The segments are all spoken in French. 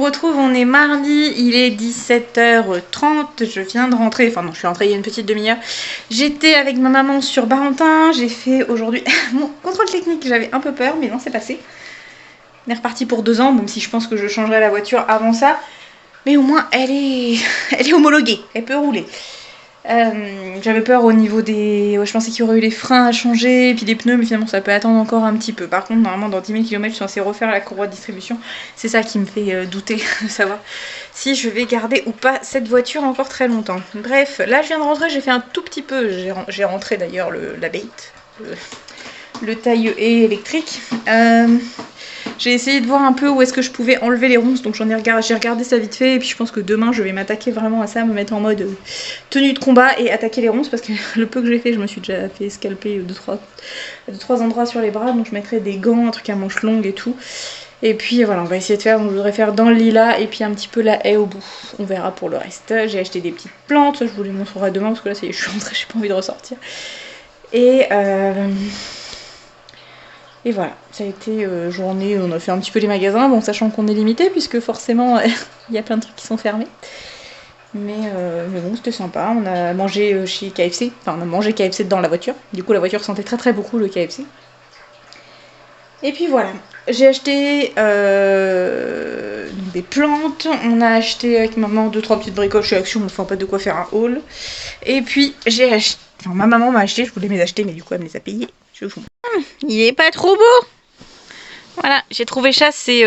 vous retrouve, on est mardi, il est 17h30, je viens de rentrer, enfin non, je suis rentrée il y a une petite demi-heure. J'étais avec ma maman sur Barentin, j'ai fait aujourd'hui mon contrôle technique, j'avais un peu peur, mais non, c'est passé. On est reparti pour 2 ans, même si je pense que je changerai la voiture avant ça. Mais au moins, elle est homologuée, elle peut rouler. J'avais peur au niveau des... Ouais, je pensais qu'il y aurait eu les freins à changer, et puis les pneus, mais finalement ça peut attendre encore un petit peu. Par contre, normalement dans 10 000 km, je suis censée refaire la courroie de distribution. C'est ça qui me fait douter de savoir si je vais garder ou pas cette voiture encore très longtemps. Bref, là je viens de rentrer, j'ai fait un tout petit peu, j'ai rentré d'ailleurs la bait, le taille-haie électrique. J'ai essayé de voir un peu où est-ce que je pouvais enlever les ronces, donc j'ai regardé ça vite fait, et puis je pense que demain je vais m'attaquer vraiment à ça, me mettre en mode tenue de combat et attaquer les ronces, parce que le peu que j'ai fait, je me suis déjà fait scalper 2-3 endroits sur les bras, donc je mettrai des gants, un truc à manches longues et tout. Et puis voilà, on va essayer de faire, donc je voudrais faire dans le lilas et puis un petit peu la haie au bout. On verra pour le reste. J'ai acheté des petites plantes, je vous les montrerai demain, parce que là ça y est, je suis rentrée, j'ai pas envie de ressortir. Et voilà, ça a été journée, on a fait un petit peu les magasins, bon sachant qu'on est limité puisque forcément il y a plein de trucs qui sont fermés. Mais bon, c'était sympa, on a mangé chez KFC, enfin on a mangé KFC dans la voiture, du coup la voiture sentait très beaucoup le KFC. Et puis voilà, j'ai acheté des plantes, on a acheté avec maman 2-3 petites bricoles chez Action, enfin pas de quoi faire un haul. Et puis j'ai acheté, enfin ma maman m'a acheté, je voulais me les acheter mais du coup elle me les a payés, je vous. Il est pas trop beau. Voilà, j'ai trouvé ça, c'est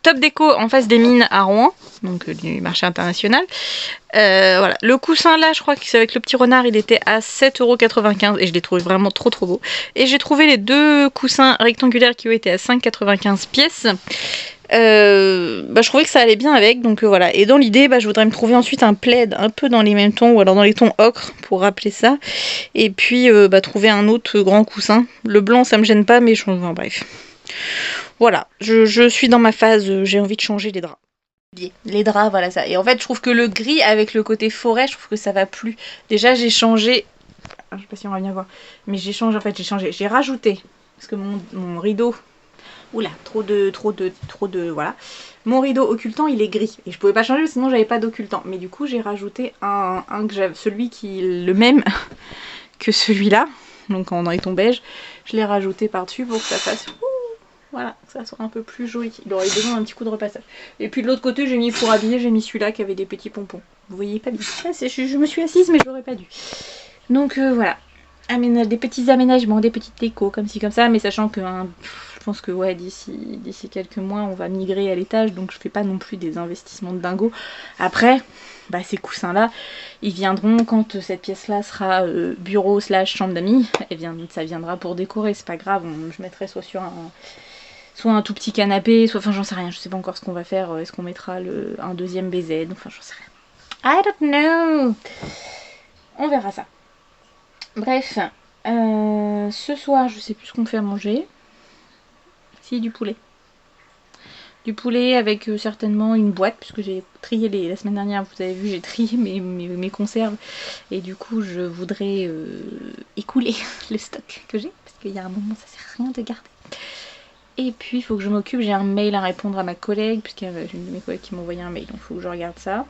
Top Déco en face des mines à Rouen, donc du marché international. Voilà, le coussin là, je crois que c'est avec le petit renard, il était à 7,95 € et je l'ai trouvé vraiment trop beau. Et j'ai trouvé les 2 coussins rectangulaires qui ont été à 5,95 pièces. Je trouvais que ça allait bien avec, donc voilà. Et dans l'idée, je voudrais me trouver ensuite un plaid un peu dans les mêmes tons, ou alors dans les tons ocre pour rappeler ça. Et puis trouver un autre grand coussin. Le blanc ça me gêne pas, mais enfin, bref. Voilà, je suis dans ma phase, j'ai envie de changer les draps. Les draps, voilà ça. Et en fait, je trouve que le gris avec le côté forêt, je trouve que ça va plus. Déjà, j'ai changé. Je sais pas si on va bien voir, mais j'ai changé. En fait, j'ai rajouté parce que mon rideau. Oula, trop de. Voilà. Mon rideau occultant, il est gris. Et je pouvais pas changer, sinon j'avais pas d'occultant. Mais du coup, j'ai rajouté un que j'avais, celui qui est le même que celui-là. Donc en éton beige. Je l'ai rajouté par-dessus pour que ça fasse. Voilà, que ça soit un peu plus joli. Il aurait besoin d'un petit coup de repassage. Et puis de l'autre côté, j'ai mis pour habiller, j'ai mis celui-là qui avait des petits pompons. Vous voyez pas bien. Je me suis assise, mais je l'aurais pas dû. Donc voilà. Des petits aménagements, des petites décos, comme ci, comme ça. Mais sachant que je pense que ouais, d'ici quelques mois, on va migrer à l'étage. Donc je fais pas non plus des investissements de dingo. Après, ces coussins-là, ils viendront quand cette pièce-là sera bureau / chambre d'amis. Ça viendra pour décorer, c'est pas grave. Je mettrai soit un tout petit canapé, soit, enfin j'en sais rien, je sais pas encore ce qu'on va faire, est-ce qu'on mettra un deuxième BZ, enfin j'en sais rien. I don't know. On verra ça. Bref, ce soir je sais plus ce qu'on fait à manger. Si, du poulet. Du poulet avec certainement une boîte, puisque j'ai trié la semaine dernière, vous avez vu, j'ai trié mes conserves. Et du coup je voudrais écouler le stock que j'ai, parce qu'il y a un moment ça sert à rien de garder. Et puis il faut que je m'occupe, j'ai un mail à répondre à ma collègue, puisqu'il y a une de mes collègues qui m'a envoyé un mail, donc il faut que je regarde ça.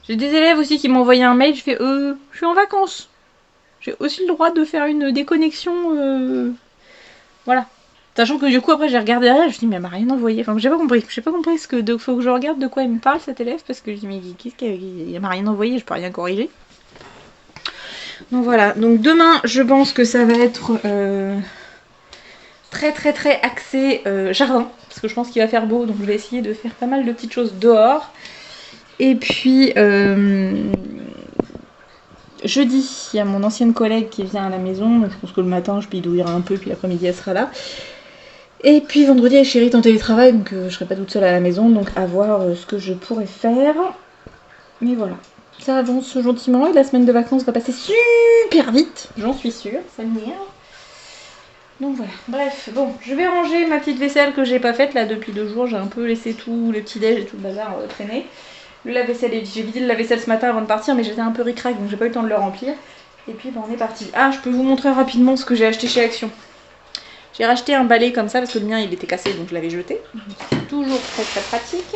J'ai des élèves aussi qui m'ont envoyé un mail, je fais je suis en vacances. J'ai aussi le droit de faire une déconnexion, voilà. Sachant que du coup après j'ai regardé derrière, je me suis dit mais elle m'a rien envoyé, enfin j'ai pas compris ce que faut que je regarde de quoi il me parle cet élève, parce que je dis mais qu'est-ce qu'il m'a rien envoyé, je peux rien corriger. Donc voilà, donc demain je pense que ça va être très axé jardin, parce que je pense qu'il va faire beau, donc je vais essayer de faire pas mal de petites choses dehors. Et puis jeudi, il y a mon ancienne collègue qui vient à la maison, donc je pense que le matin je bidouillerai un peu, puis l'après-midi elle sera là. Et puis vendredi, elle chérie est en télétravail, donc je serai pas toute seule à la maison, donc à voir ce que je pourrais faire. Mais voilà, ça avance gentiment, et la semaine de vacances va passer super vite, j'en suis sûre, ça m'énerve. Donc voilà, bref, bon, je vais ranger ma petite vaisselle que j'ai pas faite là depuis 2 jours, j'ai un peu laissé tout le petit-déj et tout le bazar traîner. Le lave-vaisselle, j'ai vidé le lave-vaisselle ce matin avant de partir, mais j'étais un peu ric-rac, donc j'ai pas eu le temps de le remplir. Et puis on est parti. Ah, je peux vous montrer rapidement ce que j'ai acheté chez Action. J'ai racheté un balai comme ça parce que le mien il était cassé donc je l'avais jeté. C'est toujours très très pratique.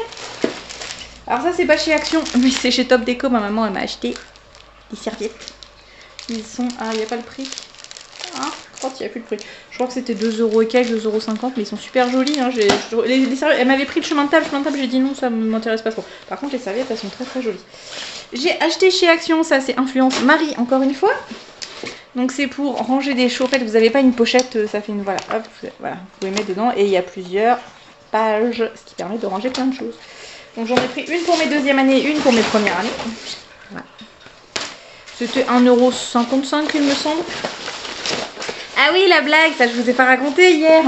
Alors ça c'est pas chez Action, mais c'est chez Top Déco. Ma maman elle m'a acheté des serviettes. Ils sont... Ah il n'y a pas le prix. Ah, je crois qu'il n'y a plus le prix. Je crois que c'était 2€ et quelques, 2,50€, mais ils sont super jolis. Hein. Les serviettes, elle m'avait pris le chemin de table, j'ai dit non, ça ne m'intéresse pas trop. Par contre, les serviettes, elles sont très très jolies. J'ai acheté chez Action, ça c'est Influence Marie, encore une fois. Donc c'est pour ranger des chaussettes. Vous n'avez pas une pochette, ça fait une... Voilà, hop, voilà, vous pouvez mettre dedans. Et il y a plusieurs pages, ce qui permet de ranger plein de choses. Donc j'en ai pris une pour mes deuxième années, une pour mes premières années. Voilà. C'était 1,55€, il me semble. Ah oui, la blague, ça je vous ai pas raconté hier.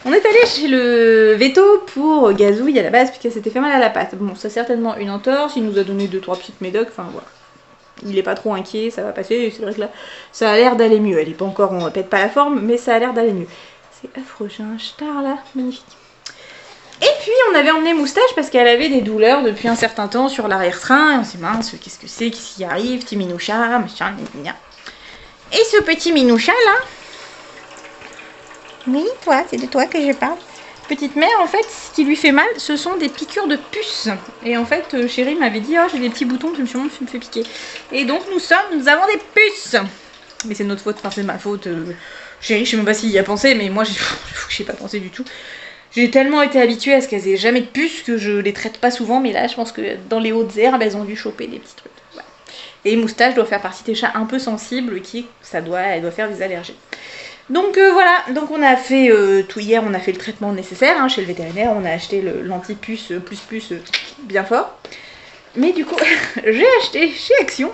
On est allé chez le veto pour Gazouille à la base puisqu'elle s'était fait mal à la patte. Bon, c'est certainement une entorse, il nous a donné 2-3 petites médocs, enfin voilà. Il est pas trop inquiet, ça va passer, c'est vrai que là, ça a l'air d'aller mieux. Elle est pas encore, on répète pas la forme, mais ça a l'air d'aller mieux. C'est affreux, j'ai un star là, magnifique. Et puis on avait emmené Moustache parce qu'elle avait des douleurs depuis un certain temps sur l'arrière-train. Et on s'est dit mince, qu'est-ce que c'est, qu'est-ce qui arrive, petit minoucha, machin, gna. Et ce petit minoucha là, oui toi, c'est de toi que je parle. Petite mère en fait, ce qui lui fait mal, ce sont des piqûres de puces. Et en fait, chérie m'avait dit, oh j'ai des petits boutons, tu me fais piquer. Et donc nous avons des puces. Mais c'est notre faute, enfin c'est ma faute. Chérie, je sais même pas s'il y a pensé, mais moi j'ai pas pensé du tout. J'ai tellement été habituée à ce qu'elles aient jamais de puces que je les traite pas souvent, mais là je pense que dans les hautes herbes, elles ont dû choper des petits trucs. Voilà. Et Moustache doit faire partie des chats un peu sensibles qui, elle doit faire des allergies. Donc voilà, donc on a fait tout hier, on a fait le traitement nécessaire hein, chez le vétérinaire, on a acheté l'antipuce plus bien fort. Mais du coup, j'ai acheté chez Action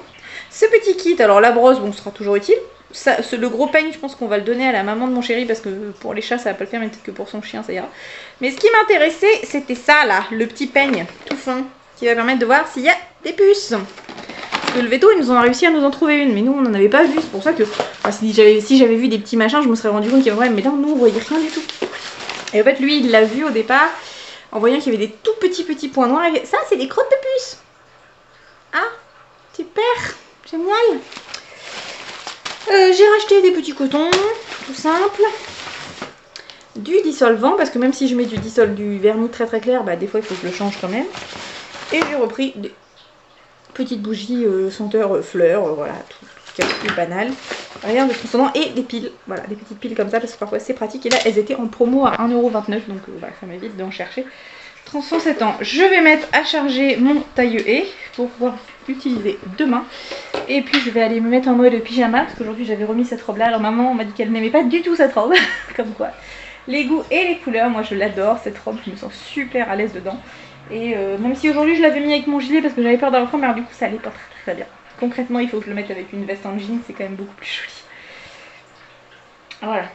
ce petit kit. Alors la brosse, bon, sera toujours utile. Ça, le gros peigne, je pense qu'on va le donner à la maman de mon chéri parce que pour les chats, ça va pas le faire, mais peut-être que pour son chien, ça ira. Mais ce qui m'intéressait, c'était ça là, le petit peigne tout fin qui va permettre de voir s'il y a des puces. Parce que le veto, ils nous ont réussi à nous en trouver une, mais nous, on n'en avait pas vu. C'est pour ça que enfin, si j'avais vu des petits machins, je me serais rendu compte qu'il y avait vrai, mais là, nous, on voyait rien du tout. Et en fait, lui, il l'a vu au départ en voyant qu'il y avait des tout petits points noirs. Et ça, c'est des crottes de puces. Ah, super, génial. J'ai racheté des petits cotons, tout simple, du dissolvant, parce que même si je mets du vernis très clair, bah des fois il faut que je le change quand même. Et j'ai repris des petites bougies senteur fleurs, voilà, tout ce qui est plus banal. Rien de transcendant, et des piles, voilà, des petites piles comme ça, parce que parfois c'est pratique. Et là, elles étaient en promo à 1,29€, donc voilà, ça m'évite d'en chercher. 37 ans. Je vais mettre à charger mon taille-haie pour pouvoir l'utiliser demain. Et puis je vais aller me mettre en mode pyjama parce qu'aujourd'hui j'avais remis cette robe là. Alors maman m'a dit qu'elle n'aimait pas du tout cette robe. Comme quoi. Les goûts et les couleurs, moi je l'adore cette robe. Je me sens super à l'aise dedans. Et même si aujourd'hui je l'avais mis avec mon gilet parce que j'avais peur d'avoir froid, mais du coup ça allait pas très bien. Concrètement il faut que je le mette avec une veste en jean. C'est quand même beaucoup plus joli. Voilà.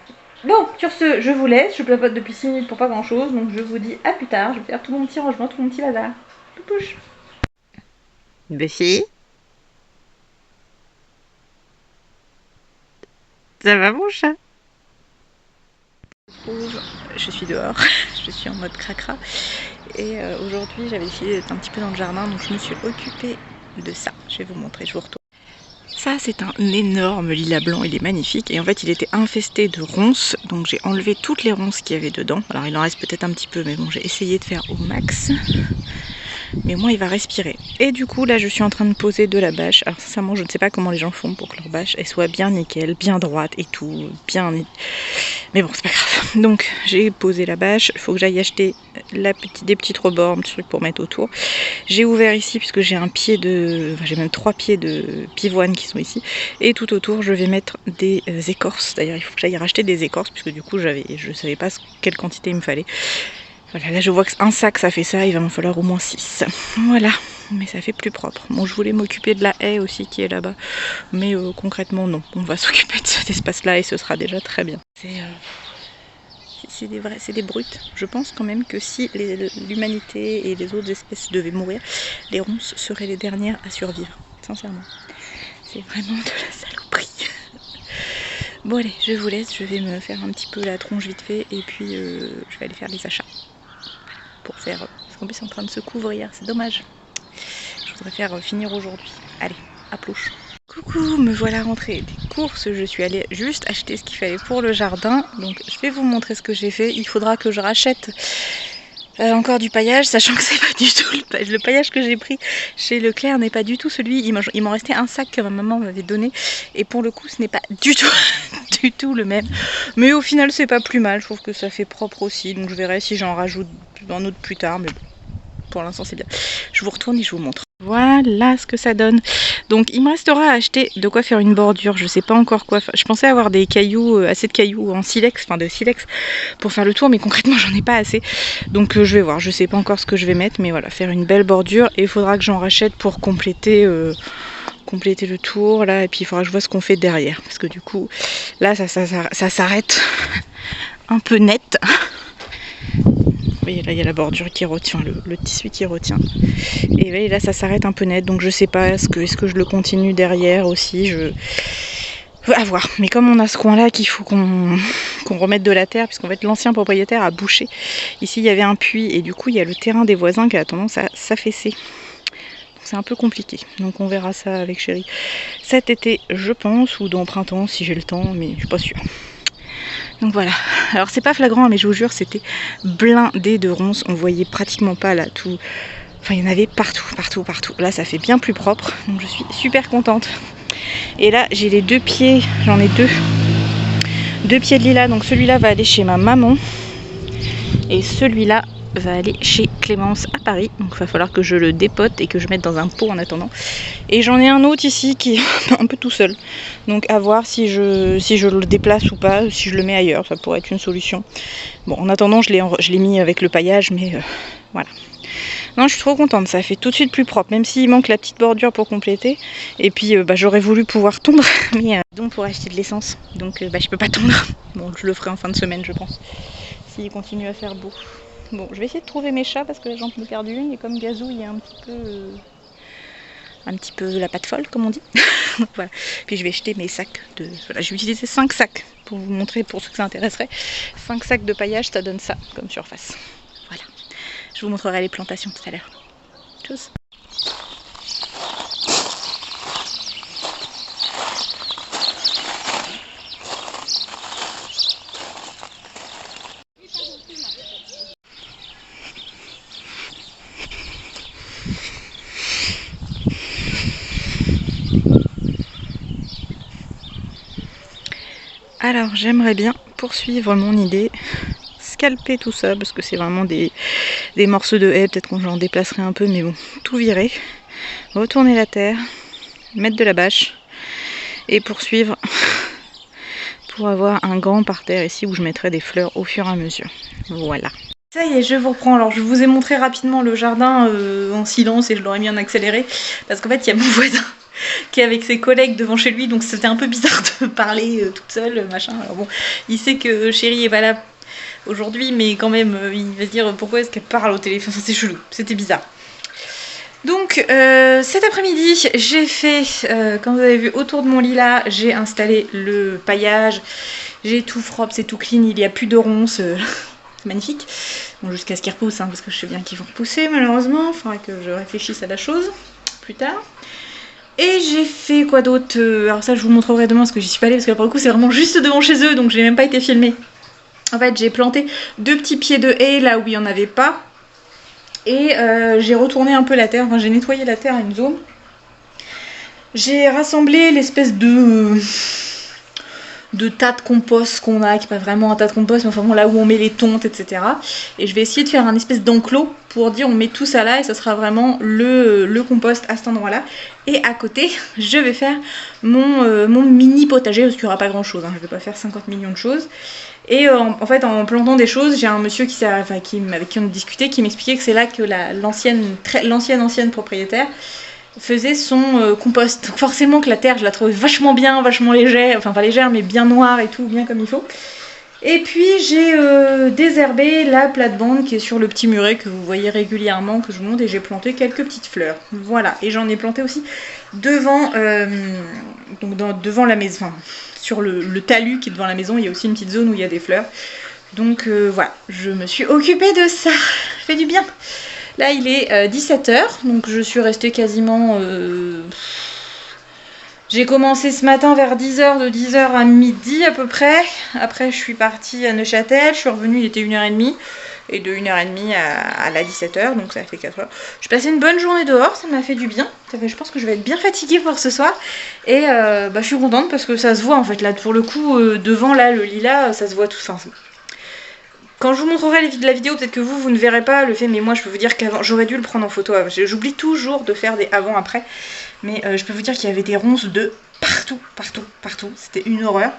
Bon, sur ce, je vous laisse. Je plapote depuis 6 minutes pour pas grand chose. Donc je vous dis à plus tard. Je vais faire tout mon petit rangement, tout mon petit bazar. Poupouche. Buffy, ça va mon chat? Je suis dehors. Je suis en mode cracra. Et aujourd'hui, j'avais décidé d'être un petit peu dans le jardin. Donc je me suis occupée de ça. Je vais vous montrer, je vous retourne. Ça, c'est un énorme lilas blanc, il est magnifique. Et en fait, il était infesté de ronces. Donc j'ai enlevé toutes les ronces qu'il y avait dedans. Alors il en reste peut-être un petit peu, mais bon, j'ai essayé de faire au max. Mais au moins il va respirer. Et du coup là je suis en train de poser de la bâche. Alors sincèrement je ne sais pas comment les gens font pour que leur bâche elle soit bien nickel, bien droite et tout, bien... Mais bon c'est pas grave. Donc j'ai posé la bâche, il faut que j'aille acheter des petites rebords, un petit truc pour mettre autour. J'ai ouvert ici puisque j'ai un pied de... Enfin j'ai même 3 pieds de pivoine qui sont ici. Et tout autour je vais mettre des écorces. D'ailleurs il faut que j'aille racheter des écorces puisque du coup je savais pas quelle quantité il me fallait. Voilà, là je vois qu'un sac ça fait ça, il va m'en falloir au moins 6. Voilà, mais ça fait plus propre. Bon, je voulais m'occuper de la haie aussi qui est là-bas, mais concrètement non. On va s'occuper de cet espace-là et ce sera déjà très bien. C'est des brutes. Je pense quand même que si l'humanité et les autres espèces devaient mourir, les ronces seraient les dernières à survivre, sincèrement. C'est vraiment de la saloperie. Bon allez, je vous laisse, je vais me faire un petit peu la tronche vite fait et puis je vais aller faire les achats. Pour faire... Parce qu'en plus c'est en train de se couvrir, c'est dommage. Je voudrais faire finir aujourd'hui. Allez, à plouche. Coucou, me voilà rentrée des courses, je suis allée juste acheter ce qu'il fallait pour le jardin, donc je vais vous montrer ce que j'ai fait. Il faudra que je rachète encore du paillage, sachant que c'est pas du tout le paillage que j'ai pris chez Leclerc n'est pas du tout celui, il m'en restait un sac que ma maman m'avait donné, et pour le coup ce n'est pas du tout, du tout le même, mais au final c'est pas plus mal, je trouve que ça fait propre aussi, donc je verrai si j'en rajoute un autre plus tard, mais bon. Pour l'instant c'est bien. Je vous retourne et je vous montre. Voilà ce que ça donne. Donc il me restera à acheter de quoi faire une bordure. Je sais pas encore quoi faire. Je pensais avoir des cailloux, assez de cailloux en silex, enfin de silex pour faire le tour, mais concrètement j'en ai pas assez. Donc je vais voir. Je sais pas encore ce que je vais mettre, mais voilà, faire une belle bordure. Et il faudra que j'en rachète pour compléter le tour là. Et puis il faudra que je vois ce qu'on fait derrière. Parce que du coup là ça s'arrête un peu net. Et là il y a la bordure qui retient, le tissu qui retient. Et là ça s'arrête un peu net, donc je sais pas, est-ce que je le continue derrière aussi, à voir. Mais comme on a ce coin là qu'il faut qu'on remette de la terre, puisqu'en fait l'ancien propriétaire a bouché. Ici il y avait un puits et du coup il y a le terrain des voisins qui a tendance à s'affaisser. C'est un peu compliqué, donc on verra ça avec chérie cet été je pense, ou dans le printemps si j'ai le temps, mais je suis pas sûre. Donc voilà, alors c'est pas flagrant mais je vous jure c'était blindé de ronces, on voyait pratiquement pas là tout, enfin il y en avait partout. Là ça fait bien plus propre, donc je suis super contente. Et là j'ai les deux pieds, j'en ai deux pieds de lilas, donc celui-là va aller chez ma maman et celui-là va aller chez Clémence à Paris, donc il va falloir que je le dépote et que je mette dans un pot en attendant. Et j'en ai un autre ici qui est un peu tout seul, donc à voir si je le déplace ou pas, si je le mets ailleurs, ça pourrait être une solution. Bon, en attendant je l'ai mis avec le paillage, mais voilà. Non, je suis trop contente, ça fait tout de suite plus propre, même s'il manque la petite bordure pour compléter. Et puis j'aurais voulu pouvoir tondre, mais donc pour acheter de l'essence, donc je peux pas tondre. Bon, je le ferai en fin de semaine je pense, s'il continue à faire beau. Bon, je vais essayer de trouver mes chats parce que là j'en ai perdu une et comme Gazou il y a un petit peu la patte folle comme on dit. Donc voilà. Puis je vais jeter mes sacs de. Voilà, j'ai utilisé 5 sacs pour vous montrer, pour ceux que ça intéresserait. 5 sacs de paillage, ça donne ça comme surface. Voilà. Je vous montrerai les plantations tout à l'heure. Tchuss. Alors j'aimerais bien poursuivre mon idée, scalper tout ça parce que c'est vraiment des morceaux de haie, peut-être qu'on j'en déplacerai un peu, mais bon, tout virer, retourner la terre, mettre de la bâche et poursuivre pour avoir un grand parterre ici où je mettrai des fleurs au fur et à mesure. Voilà. Ça y est, je vous reprends. Alors je vous ai montré rapidement le jardin en silence et je l'aurais mis en accéléré parce qu'en fait il y a mon voisin qui est avec ses collègues devant chez lui, donc c'était un peu bizarre de parler toute seule, machin. Alors bon, il sait que chérie est pas là aujourd'hui, mais quand même il va se dire pourquoi est-ce qu'elle parle au téléphone, c'est chelou, c'était bizarre. Donc cet après-midi j'ai fait, comme vous avez vu autour de mon lit là, j'ai installé le paillage, j'ai tout propre, c'est tout clean, il n'y a plus de ronces, c'est magnifique. Bon, jusqu'à ce qu'ils repoussent, hein, parce que je sais bien qu'ils vont repousser malheureusement, il faudra que je réfléchisse à la chose plus tard. Et j'ai fait quoi d'autre, alors ça je vous montrerai demain parce que j'y suis pas allée, parce que là, pour le coup c'est vraiment juste devant chez eux, donc j'ai même pas été filmée. En fait j'ai planté 2 petits pieds de haie là où il n'y en avait pas. Et j'ai retourné un peu la terre, enfin j'ai nettoyé la terre à une zone. J'ai rassemblé l'espèce de tas de compost qu'on a, qui n'est pas vraiment un tas de compost, mais enfin bon, là où on met les tontes, etc. Et je vais essayer de faire un espèce d'enclos pour dire on met tout ça là et ça sera vraiment le compost à cet endroit là. Et à côté, je vais faire mon mini potager, parce qu'il n'y aura pas grand chose, hein, je ne vais pas faire 50 millions de choses. Et en fait, en plantant des choses, j'ai un monsieur avec qui on discutait, qui m'expliquait que c'est là que l'ancienne propriétaire faisait son compost. Donc forcément que la terre, je la trouvais vachement bien, vachement légère, enfin pas légère, mais bien noire et tout, bien comme il faut. Et puis j'ai désherbé la plate-bande qui est sur le petit muret que vous voyez régulièrement, que je vous montre, et j'ai planté quelques petites fleurs. Voilà, et j'en ai planté aussi devant, devant la maison, enfin, sur le talus qui est devant la maison, il y a aussi une petite zone où il y a des fleurs. Donc voilà, je me suis occupée de ça, ça fait du bien. Là il est 17 h, donc je suis restée quasiment J'ai commencé ce matin vers 10h, de 10h à midi à peu près. Après, je suis partie à Neuchâtel, je suis revenue, il était 1h30. Et de 1h30 à la 17h, donc ça fait 4h. J'ai passé une bonne journée dehors, ça m'a fait du bien. Je pense que je vais être bien fatiguée pour ce soir. Et je suis contente parce que ça se voit en fait. Là, pour le coup, devant là, le lilas, ça se voit tout. Enfin, quand je vous montrerai la vidéo, peut-être que vous ne verrez pas le fait, mais moi je peux vous dire qu'avant, j'aurais dû le prendre en photo. J'oublie toujours de faire des avant-après. Mais je peux vous dire qu'il y avait des ronces de partout, partout, partout. C'était une horreur.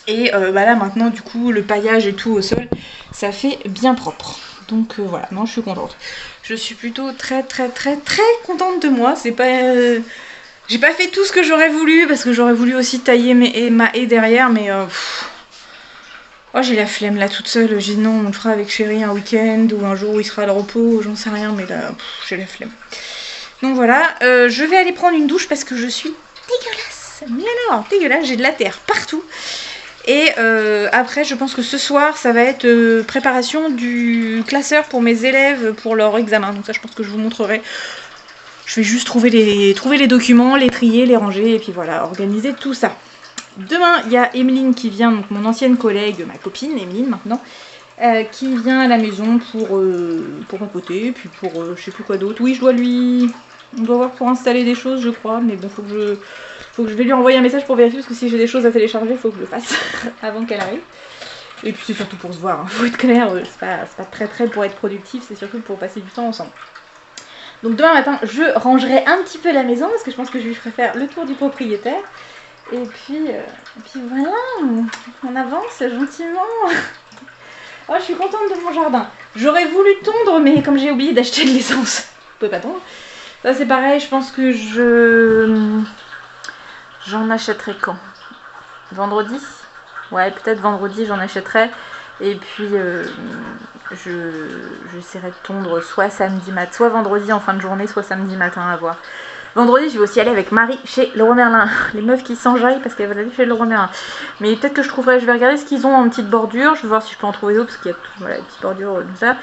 Et là maintenant du coup le paillage et tout au sol ça fait bien propre. Donc voilà, non je suis contente. Je suis plutôt très très très très contente de moi. C'est pas j'ai pas fait tout ce que j'aurais voulu parce que j'aurais voulu aussi tailler ma haie derrière mais oh j'ai la flemme là toute seule. J'ai dit non on le fera avec chéri un week-end ou un jour où il sera à le repos, j'en sais rien mais là j'ai la flemme. Donc voilà, je vais aller prendre une douche parce que je suis dégueulasse. Mais alors dégueulasse, j'ai de la terre partout. Et après je pense que ce soir ça va être préparation du classeur pour mes élèves pour leur examen. Donc ça je pense que je vous montrerai. Je vais juste trouver les documents, les trier, les ranger et puis voilà, organiser tout ça. Demain il y a Emeline qui vient, donc mon ancienne collègue, ma copine Emeline maintenant, qui vient à la maison pour papoter, puis pour je sais plus quoi d'autre. Oui on doit voir pour installer des choses je crois, mais bon faut que je vais lui envoyer un message pour vérifier parce que si j'ai des choses à télécharger, il faut que je le fasse avant qu'elle arrive. Et puis c'est surtout pour se voir, hein. Faut être clair, c'est pas très pour être productif, c'est surtout pour passer du temps ensemble. Donc demain matin, je rangerai un petit peu la maison parce que je pense que je lui ferai faire le tour du propriétaire. Et puis voilà, on avance gentiment. Oh, je suis contente de mon jardin. J'aurais voulu tondre, mais comme j'ai oublié d'acheter de l'essence, je peux pas tondre. Ça c'est pareil, je pense que j'en achèterai quand? Vendredi? Ouais, peut-être vendredi j'en achèterai. Et puis j'essaierai de tondre soit samedi matin, soit vendredi en fin de journée, soit samedi matin à voir. Vendredi, je vais aussi aller avec Marie chez Leroy Merlin. Les meufs qui s'enjaillent parce qu'elles veulent aller chez Leroy Merlin. Mais peut-être que je trouverai, je vais regarder ce qu'ils ont en petite bordure. Je vais voir si je peux en trouver d'autres parce qu'il y a voilà, des petites bordures comme ça.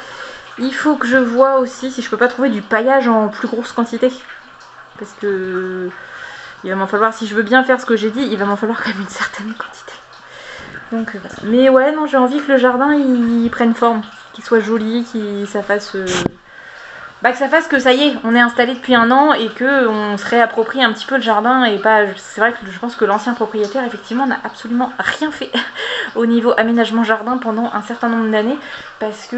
Il faut que je vois aussi si je peux pas trouver du paillage en plus grosse quantité. Parce que il va m'en falloir, si je veux bien faire ce que j'ai dit, il va m'en falloir quand même une certaine quantité. Donc voilà. Mais ouais, non, j'ai envie que le jardin il prenne forme, qu'il soit joli, que ça fasse que ça y est, on est installé depuis un an et que on se réapproprie un petit peu le jardin et pas. C'est vrai que je pense que l'ancien propriétaire effectivement n'a absolument rien fait au niveau aménagement jardin pendant un certain nombre d'années parce que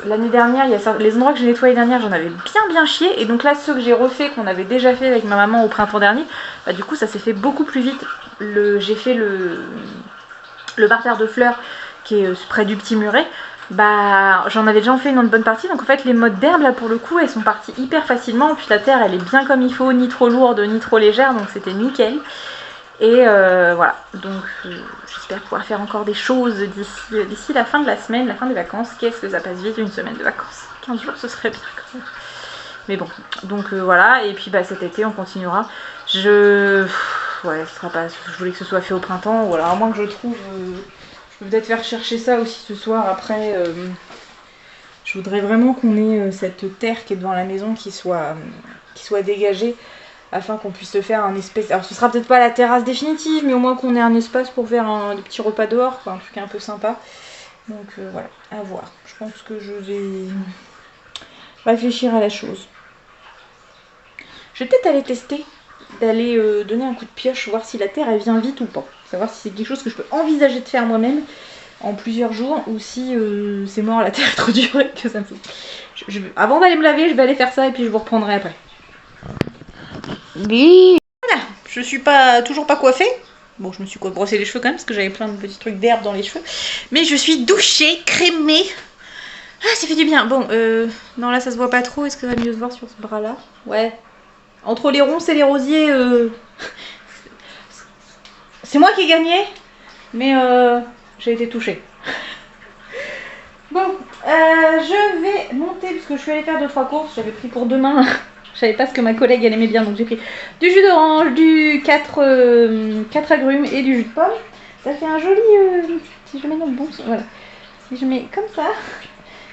l'année dernière, les endroits que j'ai nettoyés l'année dernière, j'en avais bien chié et donc là ceux que j'ai refait, qu'on avait déjà fait avec ma maman au printemps dernier, du coup ça s'est fait beaucoup plus vite. J'ai fait le parterre de fleurs qui est près du petit muret. J'en avais déjà fait une bonne partie, donc en fait les mottes d'herbe là pour le coup elles sont parties hyper facilement, puis la terre elle est bien comme il faut, ni trop lourde ni trop légère, donc c'était nickel. Et voilà, donc j'espère pouvoir faire encore des choses d'ici la fin de la semaine, la fin des vacances. Qu'est-ce que ça passe vite, une semaine de vacances, 15 jours ce serait bien quand même. Mais bon, donc voilà, et puis cet été on continuera. Ouais, ce sera pas, je voulais que ce soit fait au printemps, ou alors à moins que je trouve... Je vais peut-être faire chercher ça aussi ce soir. Après, je voudrais vraiment qu'on ait cette terre qui est devant la maison qui soit dégagée afin qu'on puisse se faire un espèce... Alors ce sera peut-être pas la terrasse définitive, mais au moins qu'on ait un espace pour faire des petits repas dehors, quoi, un truc un peu sympa. Donc voilà, à voir. Je pense que je vais réfléchir à la chose. Je vais peut-être aller tester, d'aller donner un coup de pioche, voir si la terre elle vient vite ou pas. Savoir si c'est quelque chose que je peux envisager de faire moi-même en plusieurs jours ou si c'est mort, la terre est trop dure et que ça me fout. Avant d'aller me laver, je vais aller faire ça et puis je vous reprendrai après. Oui. Voilà, je suis toujours pas coiffée. Bon, je me suis brossé les cheveux quand même parce que j'avais plein de petits trucs d'herbe dans les cheveux. Mais je suis douchée, crémée. Ah, ça fait du bien. Bon, non là ça se voit pas trop. Est-ce que ça va mieux se voir sur ce bras-là? Ouais. Entre les ronces et les rosiers... C'est moi qui ai gagné, mais j'ai été touchée. Bon, je vais monter parce que je suis allée faire 2-3 courses. J'avais pris pour demain. Je savais pas ce que ma collègue elle aimait bien, donc j'ai pris du jus d'orange, du 4 agrumes et du jus de pomme. Ça fait un joli... si je le mets dans le bon... Voilà. Si je mets comme ça,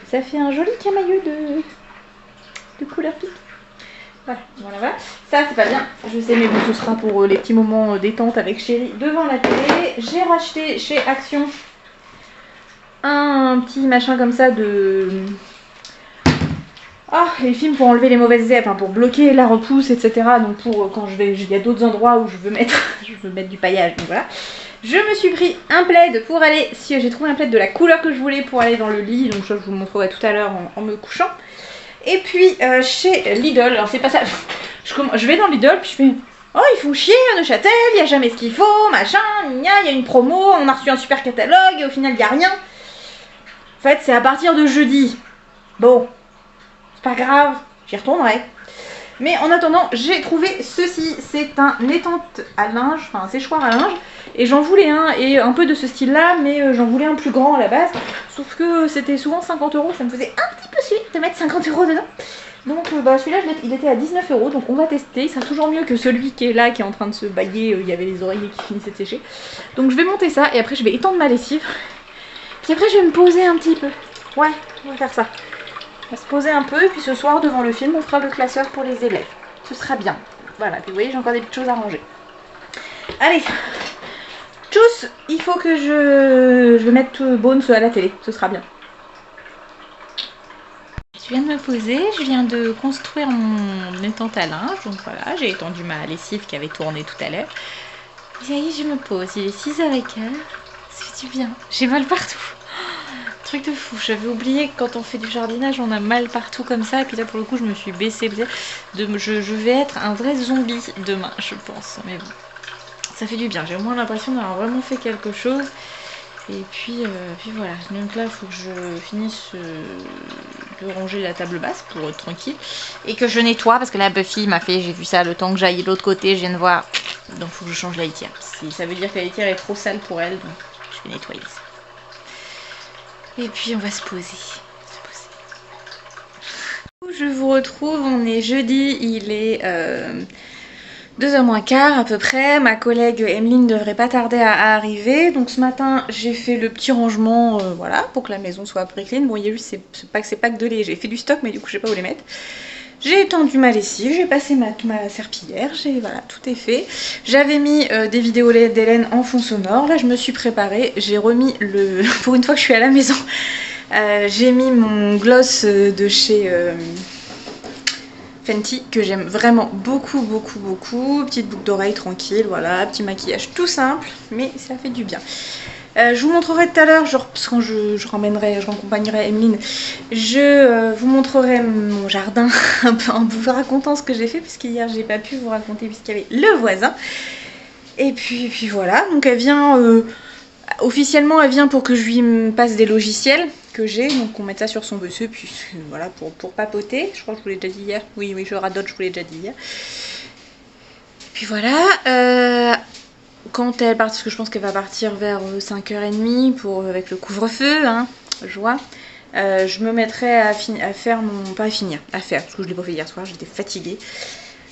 ça fait un joli camailleux de couleur pique. Voilà. Ça c'est pas bien, je sais, mais bon, ce sera pour les petits moments détente avec chérie devant la télé. J'ai racheté chez Action un petit machin comme ça de... Ah, les films pour enlever les mauvaises herbes, enfin pour bloquer la repousse, etc. Donc pour quand je vais... Il y a d'autres endroits où je veux mettre du paillage, donc voilà. Je me suis pris un plaid pour aller... Si j'ai trouvé un plaid de la couleur que je voulais pour aller dans le lit, donc je vous le montrerai tout à l'heure en me couchant. Et puis chez Lidl, alors c'est pas ça, je vais dans Lidl puis je fais oh ils font chier à Neuchâtel, il n'y a jamais ce qu'il faut, machin, il y a une promo, on a reçu un super catalogue et au final il n'y a rien. En fait c'est à partir de jeudi, bon c'est pas grave, j'y retournerai. Mais en attendant j'ai trouvé ceci, c'est un étante à linge, enfin un séchoir à linge. Et j'en voulais un, et un peu de ce style là, mais j'en voulais un plus grand à la base. Sauf que c'était souvent 50 €, ça me faisait un petit peu chier de mettre 50 € dedans. Donc celui-là il était à 19 €, donc on va tester. Il sera toujours mieux que celui qui est là, qui est en train de se bailler, il y avait les oreillers qui finissaient de sécher. Donc je vais monter ça, et après je vais étendre ma lessive. Puis après je vais me poser un petit peu. Ouais, on va faire ça. On va se poser un peu, et puis ce soir devant le film on fera le classeur pour les élèves. Ce sera bien. Voilà, puis vous voyez j'ai encore des petites choses à ranger. Allez, tchuss, il faut que je mette Bones à la télé, ce sera bien. Je viens de me poser, je viens de construire mon étante à linge, donc voilà, j'ai étendu ma lessive qui avait tourné tout à l'heure. Et ça y est, je me pose, il est 6h15, ça fait du bien, j'ai mal partout. Truc de fou, j'avais oublié que quand on fait du jardinage, on a mal partout comme ça, et puis là pour le coup je me suis baissée, je vais être un vrai zombie demain, je pense, mais bon. Ça fait du bien, j'ai au moins l'impression d'avoir vraiment fait quelque chose. Et puis voilà, donc là il faut que je finisse de ranger la table basse pour être tranquille. Et que je nettoie, parce que la Buffy m'a fait, j'ai vu ça le temps que j'aille de l'autre côté, je viens de voir. Donc il faut que je change la litière. Ça veut dire que la litière est trop sale pour elle, donc je vais nettoyer ça. Et puis on va se poser. Je vous retrouve, on est jeudi, il est... 2h moins quart à peu près, ma collègue Emeline ne devrait pas tarder à arriver. Donc ce matin j'ai fait le petit rangement voilà, pour que la maison soit après clean. Bon il y a eu c'est pas que de lait, j'ai fait du stock mais du coup je sais pas où les mettre. J'ai étendu ma lessive, j'ai passé ma serpillière, voilà, tout est fait. J'avais mis des vidéos d'Hélène en fond sonore, là je me suis préparée, j'ai remis le... pour une fois que je suis à la maison, j'ai mis mon gloss de chez... Fenty que j'aime vraiment beaucoup. Petite boucle d'oreille tranquille, voilà, petit maquillage tout simple, mais ça fait du bien. Je vous montrerai tout à l'heure, quand je raccompagnerai Emeline, je vous montrerai mon jardin un peu en vous racontant ce que j'ai fait, puisqu'hier j'ai pas pu vous raconter puisqu'il y avait le voisin. Et puis voilà, donc elle vient... officiellement elle vient pour que je lui passe des logiciels que j'ai, donc on met ça sur son BC, puis voilà, pour papoter. Je crois que je vous l'ai déjà dit hier, oui je radote, je vous l'ai déjà dit hier. Puis voilà, quand elle part, parce que je pense qu'elle va partir vers 5h30 avec le couvre-feu, hein, joie, je me mettrai à faire mon... pas à finir, à faire, parce que je l'ai pas fait hier soir, j'étais fatiguée,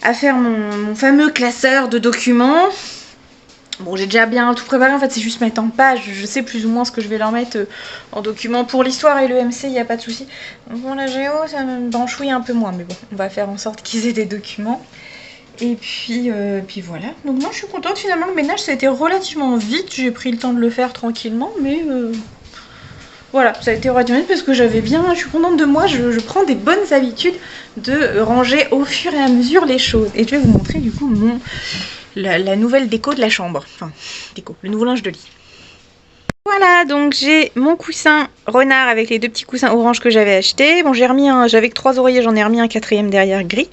à faire mon fameux classeur de documents. Bon, j'ai déjà bien tout préparé, en fait c'est juste mettre en page, je sais plus ou moins ce que je vais leur mettre en document. Pour l'histoire et le MC, il n'y a pas de souci. Bon, la géo, ça me branchouille un peu moins, mais bon, on va faire en sorte qu'ils aient des documents. Et puis voilà, donc moi je suis contente, finalement le ménage ça a été relativement vite, j'ai pris le temps de le faire tranquillement, mais voilà, ça a été relativement vite parce que je suis contente de moi, je prends des bonnes habitudes de ranger au fur et à mesure les choses. Et je vais vous montrer du coup la nouvelle déco de la chambre, enfin le nouveau linge de lit. Voilà, donc j'ai mon coussin renard avec les deux petits coussins orange que j'avais acheté. Bon, j'avais que 3 oreillers, j'en ai remis un 4e derrière gris.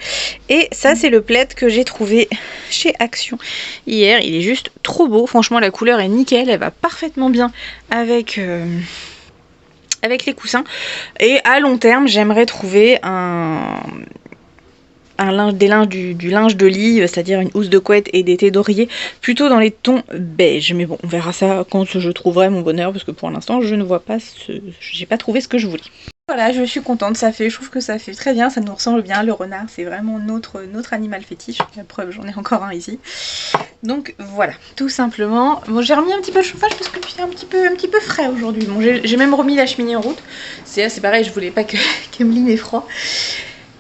Et ça c'est le plaid que j'ai trouvé chez Action hier, il est juste trop beau, franchement la couleur est nickel, elle va parfaitement bien avec les coussins. Et à long terme j'aimerais trouver du linge de lit, c'est-à-dire une housse de couette et des thés d'oreiller plutôt dans les tons beige. Mais bon, on verra ça quand je trouverai mon bonheur, parce que pour l'instant je ne vois pas j'ai pas trouvé ce que je voulais. Voilà, je suis contente, je trouve que ça fait très bien, ça nous ressemble bien. Le renard c'est vraiment notre animal fétiche, la preuve j'en ai encore un ici. Donc voilà, tout simplement. Bon, j'ai remis un petit peu le chauffage parce que c'est un petit peu frais aujourd'hui. Bon, j'ai même remis la cheminée en route, c'est pareil, je voulais pas qu'Emeline ait froid.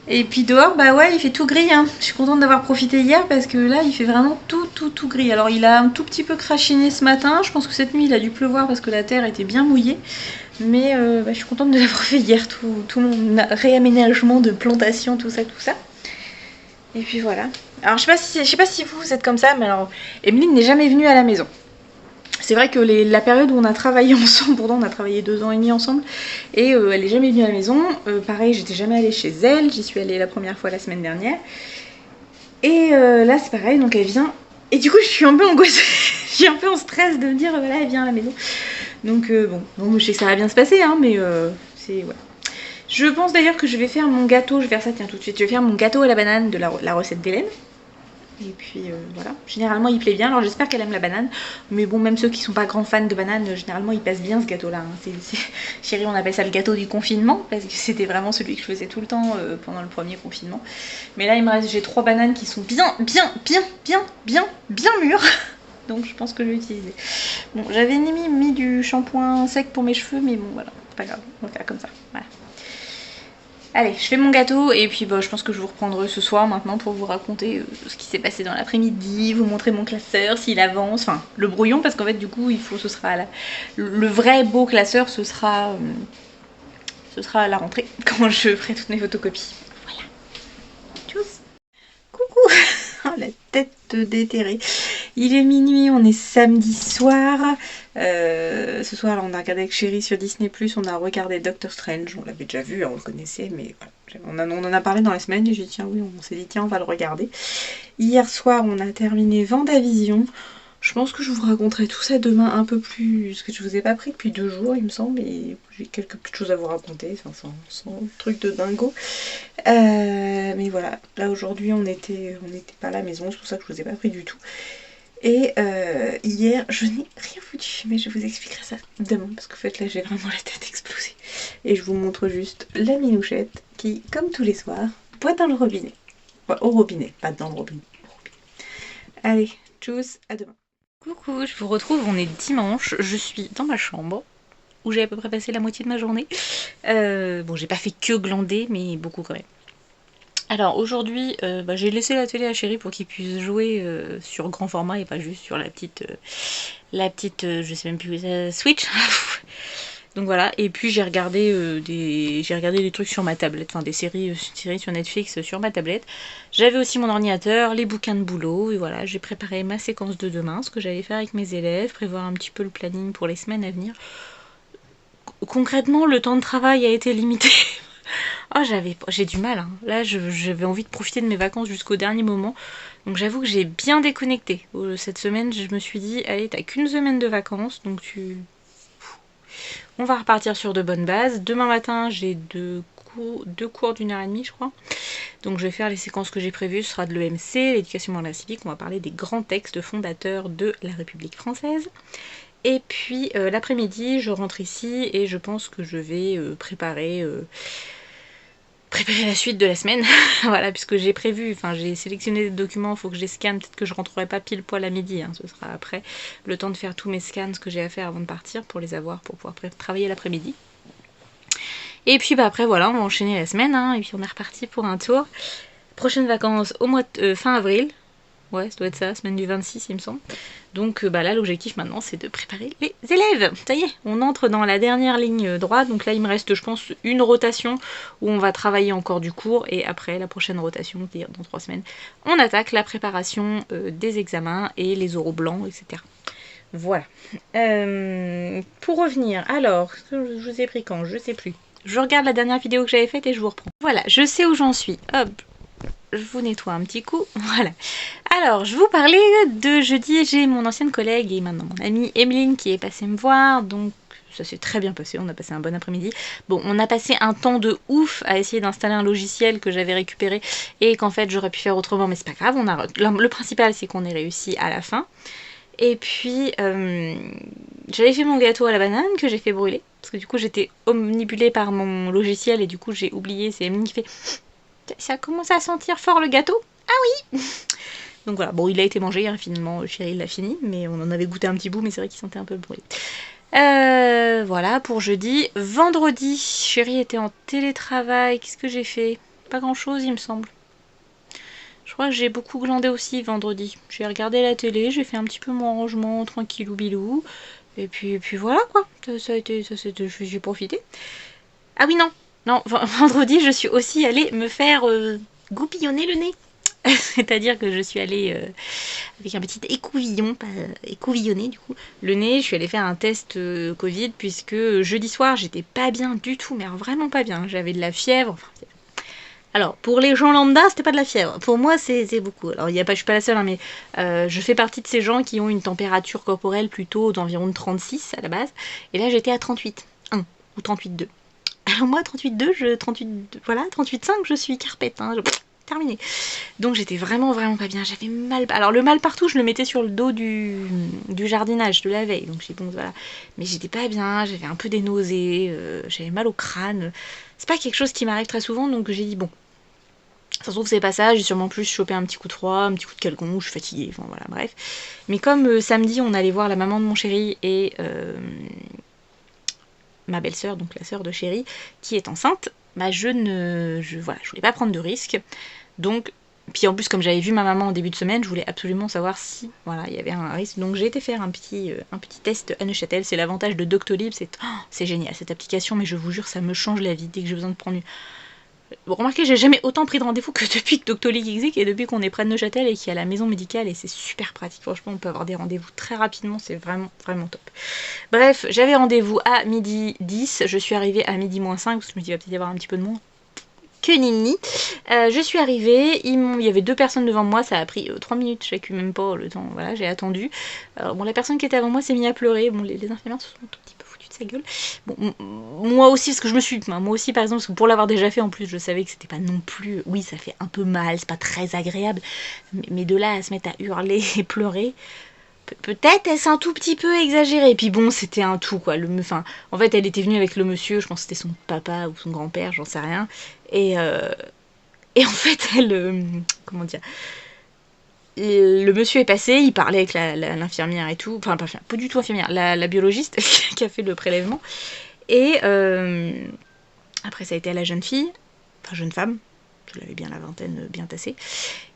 Et puis dehors, bah ouais, il fait tout gris. Hein. Je suis contente d'avoir profité hier parce que là, il fait vraiment tout gris. Alors, il a un tout petit peu crachiné ce matin. Je pense que cette nuit, il a dû pleuvoir parce que la terre était bien mouillée. Mais bah, je suis contente de l'avoir fait hier, tout mon réaménagement de plantation, tout ça. Et puis voilà. Alors, je sais pas si vous êtes comme ça, mais alors, Emeline n'est jamais venue à la maison. C'est vrai que la période où on a travaillé ensemble, pourtant on a travaillé 2 ans et demi ensemble, et elle est jamais venue à la maison. Pareil, j'étais jamais allée chez elle, j'y suis allée la première fois la semaine dernière. Et là c'est pareil, donc elle vient. Et du coup je suis un peu angoissée, je suis un peu en stress de me dire voilà elle vient à la maison. Donc bon, je sais que ça va bien se passer, hein, mais c'est... Ouais. Je pense d'ailleurs que je vais faire mon gâteau, je vais faire ça tiens tout de suite, je vais faire mon gâteau à la banane de la recette d'Hélène. Et puis voilà, généralement il plaît bien, alors j'espère qu'elle aime la banane. Mais bon, même ceux qui sont pas grands fans de banane, généralement ils passent bien ce gâteau là. Hein. Chérie, on appelle ça le gâteau du confinement, parce que c'était vraiment celui que je faisais tout le temps pendant le premier confinement. Mais là il me reste, j'ai 3 bananes qui sont bien mûres. Donc je pense que je vais utiliser. Bon, j'avais mis du shampoing sec pour mes cheveux, mais bon voilà, c'est pas grave, on va faire comme ça, voilà. Allez, je fais mon gâteau et puis bah, je pense que je vous reprendrai ce soir maintenant pour vous raconter ce qui s'est passé dans l'après-midi, vous montrer mon classeur, s'il avance, enfin le brouillon parce qu'en fait du coup ce sera le vrai beau classeur, ce sera à la rentrée quand je ferai toutes mes photocopies. Voilà. Tchuss. Coucou. Oh, la tête déterrée. Il est minuit, on est samedi soir. Ce soir, là, on a regardé avec Chérie sur Disney+, on a regardé Doctor Strange. On l'avait déjà vu, hein, on le connaissait, mais voilà. On en a parlé dans la semaine et j'ai dit tiens oui, on s'est dit tiens on va le regarder. Hier soir, on a terminé Vendavision. Je pense que je vous raconterai tout ça demain un peu plus, parce que je vous ai pas pris depuis 2 jours, il me semble, et j'ai quelques petites choses à vous raconter, enfin, sans truc de dingo. Mais voilà, là aujourd'hui on était pas à la maison, c'est pour ça que je vous ai pas pris du tout. Et hier, je n'ai rien foutu, mais je vous expliquerai ça demain, parce qu'en fait là j'ai vraiment la tête explosée. Et je vous montre juste la minouchette qui, comme tous les soirs, boit dans le robinet. Enfin, au robinet, pas dans le robinet. Allez, tchuss, à demain. Coucou, je vous retrouve, on est dimanche, je suis dans ma chambre, où j'ai à peu près passé la moitié de ma journée. Bon, j'ai pas fait que glander, mais beaucoup quand même. Alors aujourd'hui, j'ai laissé la télé à Chérie pour qu'il puisse jouer sur grand format et pas juste sur la petite, je sais même plus, Switch. Donc voilà, et puis j'ai regardé des trucs sur ma tablette, enfin des séries sur Netflix sur ma tablette. J'avais aussi mon ordinateur, les bouquins de boulot, et voilà, j'ai préparé ma séquence de demain, ce que j'allais faire avec mes élèves, prévoir un petit peu le planning pour les semaines à venir. Concrètement, le temps de travail a été limité. Oh, j'ai du mal, hein. Là j'avais envie de profiter de mes vacances jusqu'au dernier moment. Donc j'avoue que j'ai bien déconnecté. Cette semaine, je me suis dit, allez, t'as qu'une semaine de vacances, donc on va repartir sur de bonnes bases. Demain matin, j'ai deux cours d'1h30, je crois. Donc je vais faire les séquences que j'ai prévues. Ce sera de l'EMC, l'éducation morale et civique. On va parler des grands textes fondateurs de la République française. Et puis l'après-midi, je rentre ici et je pense que je vais préparer la suite de la semaine. Voilà, puisque j'ai prévu, enfin j'ai sélectionné des documents, il faut que je les scanne, peut-être que je rentrerai pas pile poil à midi, hein, ce sera après, le temps de faire tous mes scans, ce que j'ai à faire avant de partir, pour les avoir, pour pouvoir travailler l'après-midi. Et puis bah après voilà, on va enchaîner la semaine, hein, et puis on est reparti pour un tour. Prochaines vacances au mois de fin avril. Ouais, ça doit être ça, semaine du 26 il me semble. Donc là l'objectif maintenant c'est de préparer les élèves. Ça y est, on entre dans la dernière ligne droite. Donc là il me reste je pense une rotation où on va travailler encore du cours. Et après la prochaine rotation, c'est-à-dire dans 3 semaines, on attaque la préparation des examens et les oraux blancs, etc. Voilà. Pour revenir, alors, je vous ai pris quand? Je sais plus. Je regarde la dernière vidéo que j'avais faite et je vous reprends. Voilà, je sais où j'en suis. Hop, je vous nettoie un petit coup, voilà. Alors, je vous parlais de jeudi, j'ai mon ancienne collègue et maintenant mon amie Emeline qui est passée me voir, donc ça s'est très bien passé, on a passé un bon après-midi. Bon, on a passé un temps de ouf à essayer d'installer un logiciel que j'avais récupéré et qu'en fait j'aurais pu faire autrement, mais c'est pas grave, le principal c'est qu'on ait réussi à la fin. Et puis, j'avais fait mon gâteau à la banane que j'ai fait brûler, parce que du coup j'étais omnibulée par mon logiciel et du coup j'ai oublié, c'est Emeline qui fait... Ça commence à sentir fort le gâteau. Ah oui. Donc voilà, bon il a été mangé, hein, finalement Chérie l'a fini, mais on en avait goûté un petit bout, mais c'est vrai qu'il sentait un peu le bruit. Voilà pour jeudi. Vendredi, Chérie était en télétravail, qu'est-ce que j'ai fait? pas grand chose il me semble. Je crois que j'ai beaucoup glandé aussi vendredi. J'ai regardé la télé, j'ai fait un petit peu mon rangement tranquillou bilou. Et puis voilà quoi, j'ai profité. Ah oui non, vendredi je suis aussi allée me faire goupillonner le nez. C'est-à-dire que je suis allée avec un petit écouvillon, pas écouvillonné du coup, le nez. Je suis allée faire un test Covid puisque jeudi soir j'étais pas bien du tout, mais alors vraiment pas bien. J'avais de la fièvre. Enfin, alors pour les gens lambda, c'était pas de la fièvre. Pour moi c'est beaucoup. Alors il y a pas, je suis pas la seule, hein, mais je fais partie de ces gens qui ont une température corporelle plutôt d'environ 36 à la base. Et là j'étais à 38,1 ou 38,2. Alors moi 38,2, 38, voilà 38,5, je suis carpette. Hein, terminé. Donc j'étais vraiment pas bien, j'avais mal. Alors le mal partout, je le mettais sur le dos du jardinage de la veille. Donc j'ai bon voilà, mais j'étais pas bien, j'avais un peu des nausées, j'avais mal au crâne. C'est pas quelque chose qui m'arrive très souvent, donc j'ai dit bon. Ça se trouve c'est pas ça, j'ai sûrement plus chopé un petit coup de froid, un petit coup de calgon, je suis fatiguée, enfin voilà, bref. Mais comme samedi on allait voir la maman de mon chéri et ma belle-sœur, donc la sœur de chéri, qui est enceinte, bah je voulais pas prendre de risques. Donc, puis en plus comme j'avais vu ma maman en début de semaine, je voulais absolument savoir si voilà il y avait un risque. Donc j'ai été faire un petit test à Neuchâtel. C'est l'avantage de Doctolib, c'est génial cette application, mais je vous jure ça me change la vie dès que j'ai besoin de prendre une... Bon, remarquez, j'ai jamais autant pris de rendez-vous que depuis que Doctolib existe et depuis qu'on est près de Neuchâtel et qu'il y a la maison médicale, et c'est super pratique. Franchement, on peut avoir des rendez-vous très rapidement, c'est vraiment top. Bref, j'avais rendez-vous à midi 10, je suis arrivée à midi moins 5 parce que je me dis il va peut-être y avoir un petit peu de monde. Que nini. Je suis arrivée, il y avait 2 personnes devant moi, ça a pris 3 minutes chacune, même pas le temps, voilà, j'ai attendu. Bon, la personne qui était avant moi s'est mise à pleurer, bon, les infirmières se sont un tout petit peu foutues de sa gueule. Bon, moi aussi, parce que moi aussi par exemple, parce que pour l'avoir déjà fait en plus, je savais que c'était pas non plus, oui ça fait un peu mal, c'est pas très agréable, mais de là à se mettre à hurler et pleurer... Peut-être est-ce un tout petit peu exagéré. Et puis bon, c'était un tout quoi. En fait, elle était venue avec le monsieur, je pense que c'était son papa ou son grand-père, j'en sais rien. Et en fait, comment dire, le monsieur est passé, il parlait avec l'infirmière et tout. Enfin, pas du tout infirmière, la biologiste qui a fait le prélèvement. Et après, ça a été à la jeune fille, enfin jeune femme, elle avait bien la vingtaine bien tassée.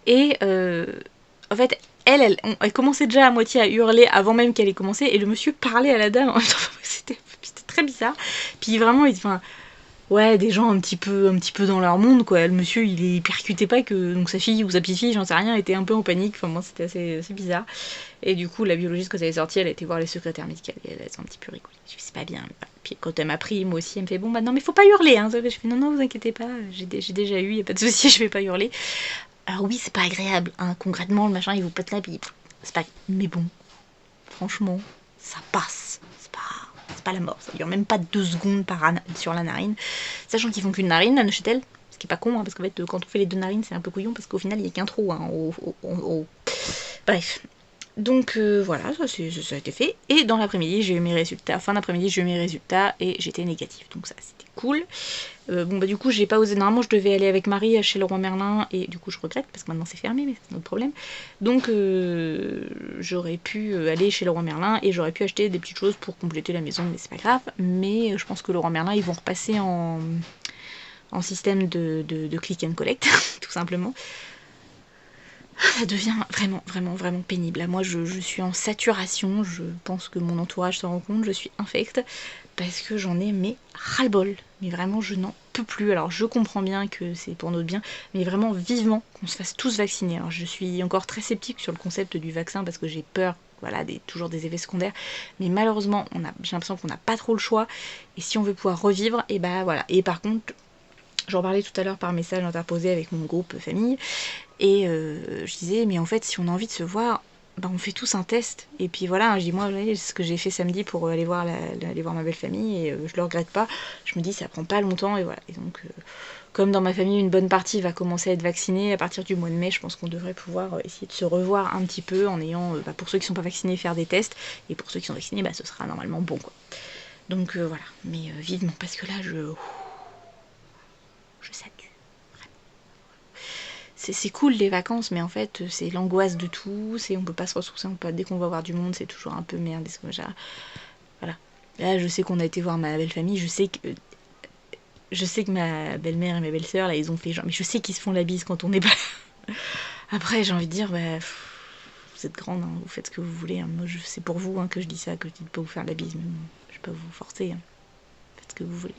Et en fait, elle commençait déjà à moitié à hurler avant même qu'elle ait commencé, et le monsieur parlait à la dame. C'était très bizarre. Puis vraiment, ouais, des gens un petit peu dans leur monde, quoi. Le monsieur, il percutait pas que donc sa fille ou sa petite fille, j'en sais rien, était un peu en panique. Enfin, moi, c'était assez bizarre. Et du coup, la biologiste, quand elle est sortie, elle a été voir les secrétaires médicales et elle a un petit peu rigolé. Je dis, c'est pas bien. Puis quand elle m'a pris, moi aussi, elle me fait, bon, bah non, mais faut pas hurler, hein. Je fais, non, vous inquiétez pas, j'ai déjà eu, y a pas de souci, je vais pas hurler. Alors oui, c'est pas agréable, hein. Concrètement, le machin, il vous pète la bille. C'est pas... Mais bon, franchement, ça passe. C'est pas la mort, ça dure même pas 2 secondes sur la narine. Sachant qu'ils font qu'une narine à Neuchâtel, ce qui est pas con, hein, parce qu'en fait, quand on fait les 2 narines, c'est un peu couillon, parce qu'au final, il y a qu'un trou, hein, Bref. Donc voilà, ça a été fait. Et dans l'après-midi, j'ai eu mes résultats. Fin d'après-midi, j'ai eu mes résultats et j'étais négative. Donc ça, c'était cool. Bon bah du coup, j'ai pas osé. Normalement, je devais aller avec Marie chez Leroy Merlin et du coup, je regrette parce que maintenant c'est fermé, mais c'est un autre problème. Donc j'aurais pu aller chez Leroy Merlin et j'aurais pu acheter des petites choses pour compléter la maison, mais c'est pas grave. Mais je pense que Leroy Merlin, ils vont repasser en système de click and collect, tout simplement. Ça devient vraiment pénible. Là, moi, je suis en saturation. Je pense que mon entourage s'en rend compte. Je suis infecte parce que j'en ai ras-le-bol. Mais vraiment, je n'en peux plus. Alors, je comprends bien que c'est pour notre bien, mais vraiment vivement qu'on se fasse tous vacciner. Alors, je suis encore très sceptique sur le concept du vaccin parce que j'ai peur, voilà, toujours des effets secondaires. Mais malheureusement, j'ai l'impression qu'on n'a pas trop le choix. Et si on veut pouvoir revivre, et bah voilà. Et par contre, j'en parlais tout à l'heure par message interposé avec mon groupe famille. Et je disais, mais en fait, si on a envie de se voir, bah, on fait tous un test. Et puis voilà, je dis, moi, c'est ce que j'ai fait samedi pour aller voir ma belle famille, et je le regrette pas. Je me dis, ça prend pas longtemps, et voilà. Et donc, comme dans ma famille, une bonne partie va commencer à être vaccinée, à partir du mois de mai, je pense qu'on devrait pouvoir essayer de se revoir un petit peu en ayant, pour ceux qui sont pas vaccinés, faire des tests, et pour ceux qui sont vaccinés, bah, ce sera normalement bon, quoi. Donc voilà, mais vivement, parce que là, je sature. C'est cool les vacances, mais en fait c'est l'angoisse de tout, on peut pas se ressourcer, dès qu'on va voir du monde c'est toujours un peu merde, voilà. Là je sais qu'on a été voir ma belle famille, je sais que je sais que ma belle-mère et ma belle-sœur, là, ils ont fait genre, mais je sais qu'ils se font la bise quand on n'est pas là. Après, j'ai envie de dire, vous êtes grande, hein, vous faites ce que vous voulez. Hein. Moi, c'est pour vous hein, que je dis ça, que je dis de pas vous faire la bise, mais bon, je vais pas vous forcer. Hein. Faites ce que vous voulez.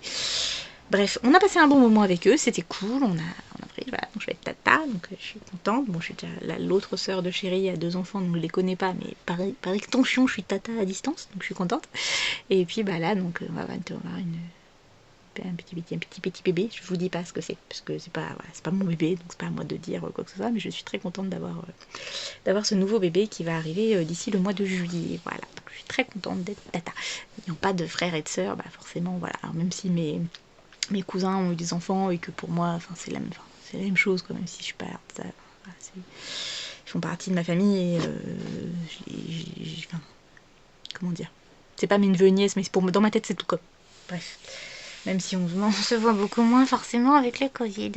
Bref, on a passé un bon moment avec eux, c'était cool, on a pris, voilà, donc je vais être tata, donc je suis contente. Bon, je suis déjà l'autre sœur de Chérie a 2 enfants, donc je les connais pas, mais par extension, je suis tata à distance, donc je suis contente. Et puis bah là, donc on va avoir un petit bébé. Je vous dis pas ce que c'est, parce que c'est pas, voilà, c'est pas mon bébé, donc c'est pas à moi de dire quoi que ce soit, mais je suis très contente d'avoir ce nouveau bébé qui va arriver d'ici le mois de juillet. Voilà, donc je suis très contente d'être tata. N'ayant pas de frères et de sœurs, bah forcément, voilà. Alors, même si mes cousins ont eu des enfants et que pour moi, enfin, c'est la même chose, quoi, même si je suis pas ça. Voilà, ils font partie de ma famille et enfin, comment dire, c'est pas mes neveux et nièces, mais c'est dans ma tête, c'est tout comme. Bref. Même si on se voit beaucoup moins forcément avec le Covid.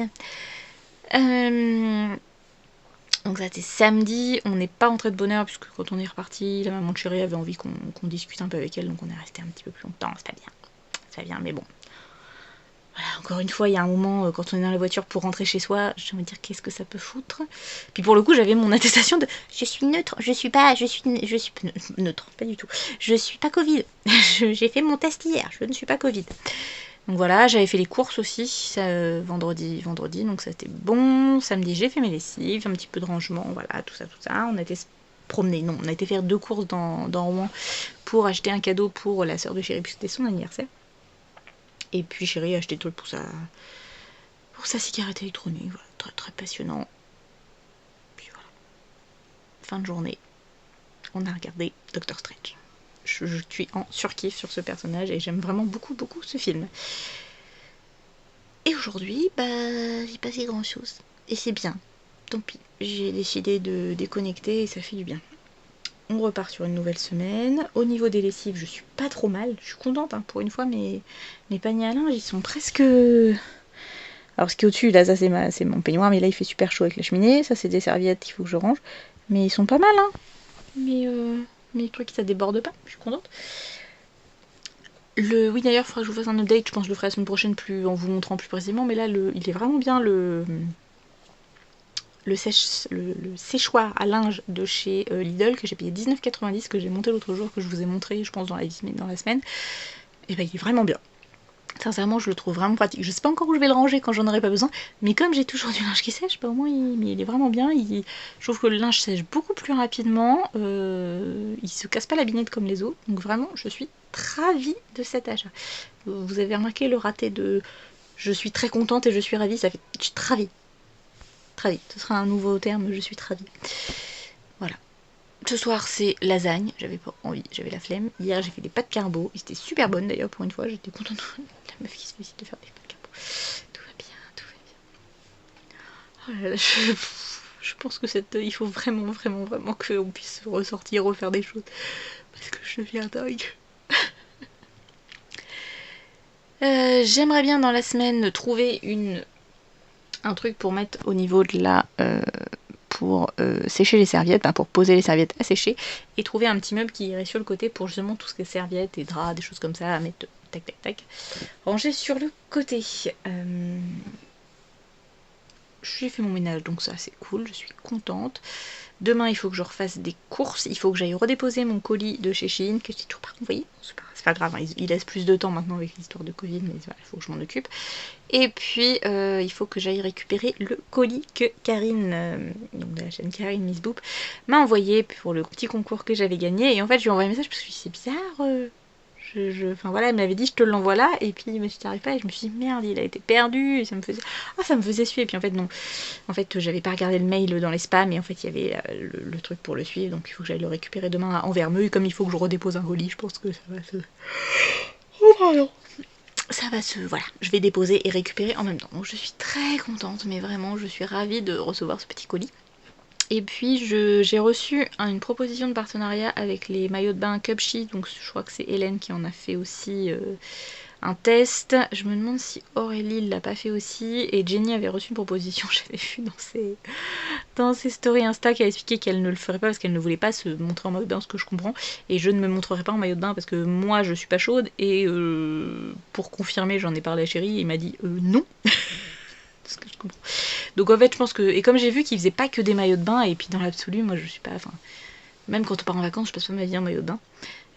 Donc ça c'était samedi, on n'est pas entré de bonne heure puisque quand on est reparti, la maman de Chérie avait envie qu'on discute un peu avec elle, donc on est resté un petit peu plus longtemps, c'est pas bien. Ça vient, mais bon. Voilà, encore une fois, il y a un moment, quand on est dans la voiture pour rentrer chez soi, j'ai envie de dire qu'est-ce que ça peut foutre. Puis pour le coup, j'avais mon attestation de je suis neutre, je suis neutre, pas du tout. Je suis pas Covid. J'ai fait mon test hier, je ne suis pas Covid. Donc voilà, j'avais fait les courses aussi, vendredi, donc ça c'était bon. Samedi, j'ai fait mes lessives, un petit peu de rangement, voilà, tout ça. On a été promener, non, on a été faire 2 courses dans Rouen pour acheter un cadeau pour la sœur de Chérie, puisque c'était son anniversaire. Et puis Chérie a acheté tout pour sa cigarette électronique, voilà, très très passionnant. Puis voilà, fin de journée, on a regardé Doctor Strange. Je suis en surkiff sur ce personnage et j'aime vraiment beaucoup ce film. Et aujourd'hui, il passait grand chose. Et c'est bien. Tant pis. J'ai décidé de déconnecter et ça fait du bien. On repart sur une nouvelle semaine. Au niveau des lessives, je suis pas trop mal. Je suis contente hein, pour une fois. Mes paniers à linge, ils sont presque... Alors ce qui est au-dessus, là, ça c'est mon peignoir. Mais là, il fait super chaud avec la cheminée. Ça, c'est des serviettes qu'il faut que je range. Mais ils sont pas mal, hein. Mais les trucs, ça déborde pas. Je suis contente. Oui d'ailleurs, il faudra que je vous fasse un update, je pense que je le ferai la semaine prochaine en vous montrant plus précisément, mais là il est vraiment bien le séchoir à linge de chez Lidl que j'ai payé 19,90, que j'ai monté l'autre jour, que je vous ai montré je pense dans la semaine, et il est vraiment bien. Sincèrement, je le trouve vraiment pratique. Je sais pas encore où je vais le ranger quand j'en aurai pas besoin, mais comme j'ai toujours du linge qui sèche, au moins il est vraiment bien. Je trouve que le linge sèche beaucoup plus rapidement. Il se casse pas la binette comme les autres. Donc vraiment, je suis ravie de cet achat. Vous avez remarqué le raté de je suis très contente et je suis ravie, ça fait je suis ravie. Ravie. Ce sera un nouveau terme, je suis ravie. Voilà. Ce soir, c'est lasagne. J'avais pas envie, j'avais la flemme. Hier, j'ai fait des pâtes carbo. Ils étaient super bonnes d'ailleurs pour une fois. J'étais contente de la meuf qui se décide de faire des pâtes carbo. Tout va bien. Oh là là, je pense que il faut vraiment qu'on puisse ressortir, refaire des choses. Parce que je deviens dingue. J'aimerais bien dans la semaine trouver un truc pour mettre au niveau de la... pour sécher les serviettes, pour poser les serviettes à sécher, et trouver un petit meuble qui irait sur le côté pour justement tout ce qui est serviettes et draps, des choses comme ça, à mettre tac, ranger sur le côté. J'ai fait mon ménage, donc ça c'est cool, je suis contente. Demain, il faut que je refasse des courses, il faut que j'aille redéposer mon colis de chez Shein, que j'ai toujours pas renvoyé. C'est pas grave, hein, il laisse plus de temps maintenant avec l'histoire de Covid, mais voilà, il faut que je m'en occupe. Et puis, il faut que j'aille récupérer le colis que Karine, donc de la chaîne Karine Miss Boop, m'a envoyé pour le petit concours que j'avais gagné. Et en fait, je lui ai envoyé un message parce que c'est bizarre. Enfin voilà, elle m'avait dit je te l'envoie là, et puis je t'arrive pas, et je me suis dit merde, il a été perdu, et ça me faisait suer, et puis en fait non, en fait j'avais pas regardé le mail dans les spams, et en fait il y avait le truc pour le suivre, donc il faut que j'aille le récupérer demain à Anvermeux, et comme il faut que je redépose un colis, je pense que ça va se... Oh pardon. Ça va se... Voilà, je vais déposer et récupérer en même temps, donc je suis très contente, mais vraiment je suis ravie de recevoir ce petit colis. Et puis j'ai reçu une proposition de partenariat avec les maillots de bain Cupshe, donc je crois que c'est Hélène qui en a fait aussi un test. Je me demande si Aurélie l'a pas fait aussi. Et Jenny avait reçu une proposition, j'avais vu dans ses stories Insta, qui a expliqué qu'elle ne le ferait pas parce qu'elle ne voulait pas se montrer en maillot de bain, ce que je comprends. Et je ne me montrerai pas en maillot de bain parce que moi je suis pas chaude. Et pour confirmer, j'en ai parlé à Chéri et il m'a dit non. Ce que je comprends. Donc en fait, je pense que. Et comme j'ai vu qu'il faisait pas que des maillots de bain, et puis dans l'absolu, moi je suis pas. Enfin, même quand on part en vacances, je passe pas ma vie en maillot de bain.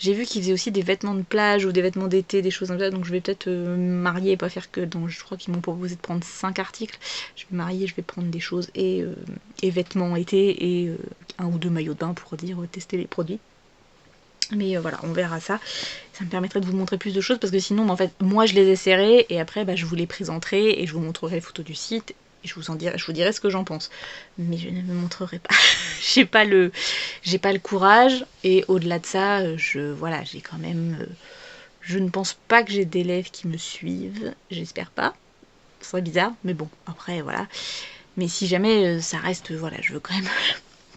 J'ai vu qu'il faisait aussi des vêtements de plage ou des vêtements d'été, des choses comme ça. Donc je vais peut-être me marier et pas faire que. Donc je crois qu'ils m'ont proposé de prendre 5 articles. Je vais me marier, je vais prendre des choses et vêtements été et 1 ou 2 maillots de bain pour dire tester les produits. Mais voilà, on verra ça. Ça me permettrait de vous montrer plus de choses parce que sinon, en fait, moi je les essaierai et après je vous les présenterai et je vous montrerai les photos du site et je vous dirai ce que j'en pense. Mais je ne me montrerai pas. j'ai pas le courage et au-delà de ça, j'ai quand même. Je ne pense pas que j'ai d'élèves qui me suivent. J'espère pas. Ce serait bizarre, mais bon, après voilà. Mais si jamais ça reste, voilà, je veux quand même.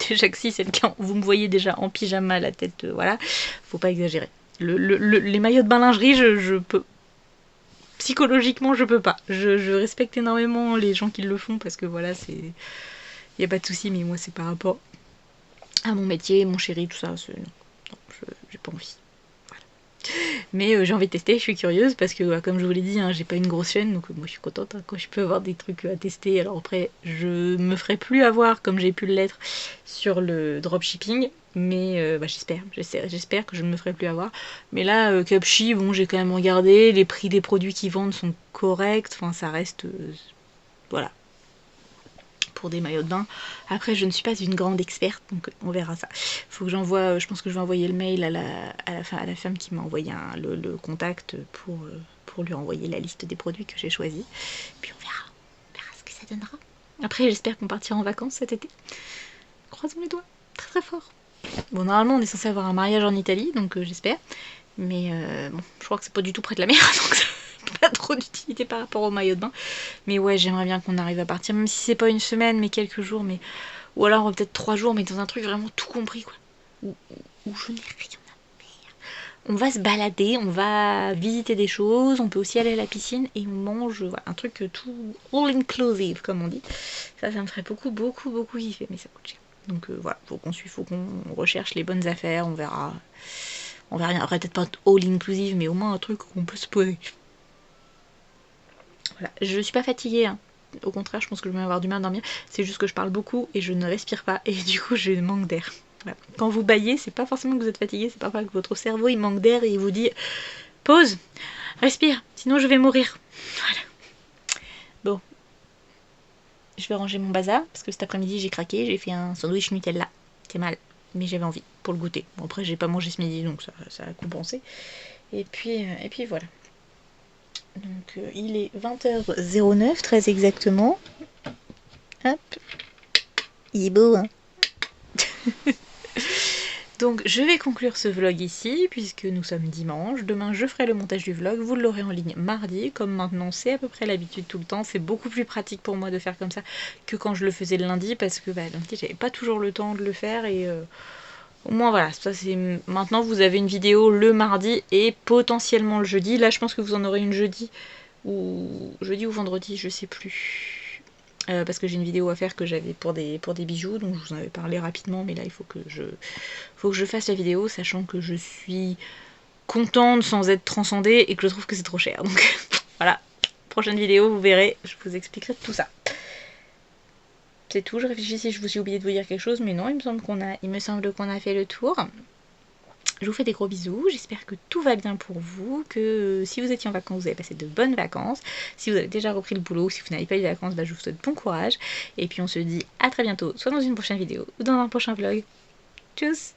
Déjà que si c'est le cas, vous me voyez déjà en pyjama, la tête, voilà, faut pas exagérer. Les maillots de bain lingerie, je peux. Psychologiquement, je peux pas. Je respecte énormément les gens qui le font parce que voilà, c'est. Y a pas de souci, mais moi c'est par rapport à mon métier, mon chéri, tout ça. Non, j'ai pas envie. Mais j'ai envie de tester, je suis curieuse parce que comme je vous l'ai dit, j'ai pas une grosse chaîne, donc moi je suis contente quand je peux avoir des trucs à tester. Alors après, je me ferai plus avoir comme j'ai pu l'être sur le dropshipping, mais j'espère que je ne me ferai plus avoir. Mais là, Cupshe, bon, j'ai quand même regardé, les prix des produits qu'ils vendent sont corrects, enfin ça reste, voilà, pour des maillots de bain. Après, je ne suis pas une grande experte, donc on verra ça. Faut que j'envoie, je pense que je vais envoyer le mail à la femme qui m'a envoyé le contact pour lui envoyer la liste des produits que j'ai choisis. Puis on verra ce que ça donnera. Après, j'espère qu'on partira en vacances cet été. Croisons les doigts, très très fort. Bon, normalement, on est censé avoir un mariage en Italie, donc j'espère. Mais bon, je crois que c'est pas du tout près de la mer, donc ça pas trop d'utilité par rapport au maillot de bain. Mais ouais, j'aimerais bien qu'on arrive à partir, même si c'est pas une semaine, mais quelques jours, mais ou alors peut-être 3 jours, mais dans un truc vraiment tout compris, quoi. Où je n'ai rien à faire. On va se balader, on va visiter des choses, on peut aussi aller à la piscine et on mange, voilà, un truc tout all inclusive, comme on dit. Ça me ferait beaucoup kiffer, mais ça coûte cher. Donc voilà, faut qu'on recherche les bonnes affaires, on verra. On verra rien. Après, peut-être pas all inclusive, mais au moins un truc qu'on peut se poser. Voilà. Je suis pas fatiguée, hein. Au contraire, je pense que je vais avoir du mal à dormir. C'est juste que je parle beaucoup et je ne respire pas. Et du coup, je manque d'air. Voilà. Quand vous bâillez, c'est pas forcément que vous êtes fatigué, c'est parfois que votre cerveau il manque d'air et il vous dit pause, respire, sinon je vais mourir. Voilà. Bon. Je vais ranger mon bazar parce que cet après-midi j'ai craqué, j'ai fait un sandwich Nutella. C'est mal, mais j'avais envie pour le goûter. Bon, après, j'ai pas mangé ce midi donc ça a compensé. Et puis voilà. Donc il est 20h09 très exactement. Hop. Il est beau, hein. Donc je vais conclure ce vlog ici puisque nous sommes dimanche. Demain je ferai le montage du vlog, vous l'aurez en ligne mardi. Comme maintenant c'est à peu près l'habitude tout le temps. C'est beaucoup plus pratique pour moi de faire comme ça que quand je le faisais le lundi parce que lundi j'avais pas toujours le temps de le faire et au moins voilà, ça c'est maintenant vous avez une vidéo le mardi et potentiellement le jeudi. Là je pense que vous en aurez une jeudi ou vendredi, je sais plus. Parce que j'ai une vidéo à faire que j'avais pour des bijoux, donc je vous en avais parlé rapidement, mais là il faut que je fasse la vidéo, sachant que je suis contente sans être transcendée et que je trouve que c'est trop cher. Donc voilà, prochaine vidéo, vous verrez, je vous expliquerai tout ça. C'est tout, je réfléchis si je vous ai oublié de vous dire quelque chose, mais non, il me semble qu'on a fait le tour. Je vous fais des gros bisous, j'espère que tout va bien pour vous, que si vous étiez en vacances, vous avez passé de bonnes vacances. Si vous avez déjà repris le boulot, si vous n'avez pas eu de vacances, je vous souhaite bon courage. Et puis on se dit à très bientôt, soit dans une prochaine vidéo ou dans un prochain vlog. Tchuss!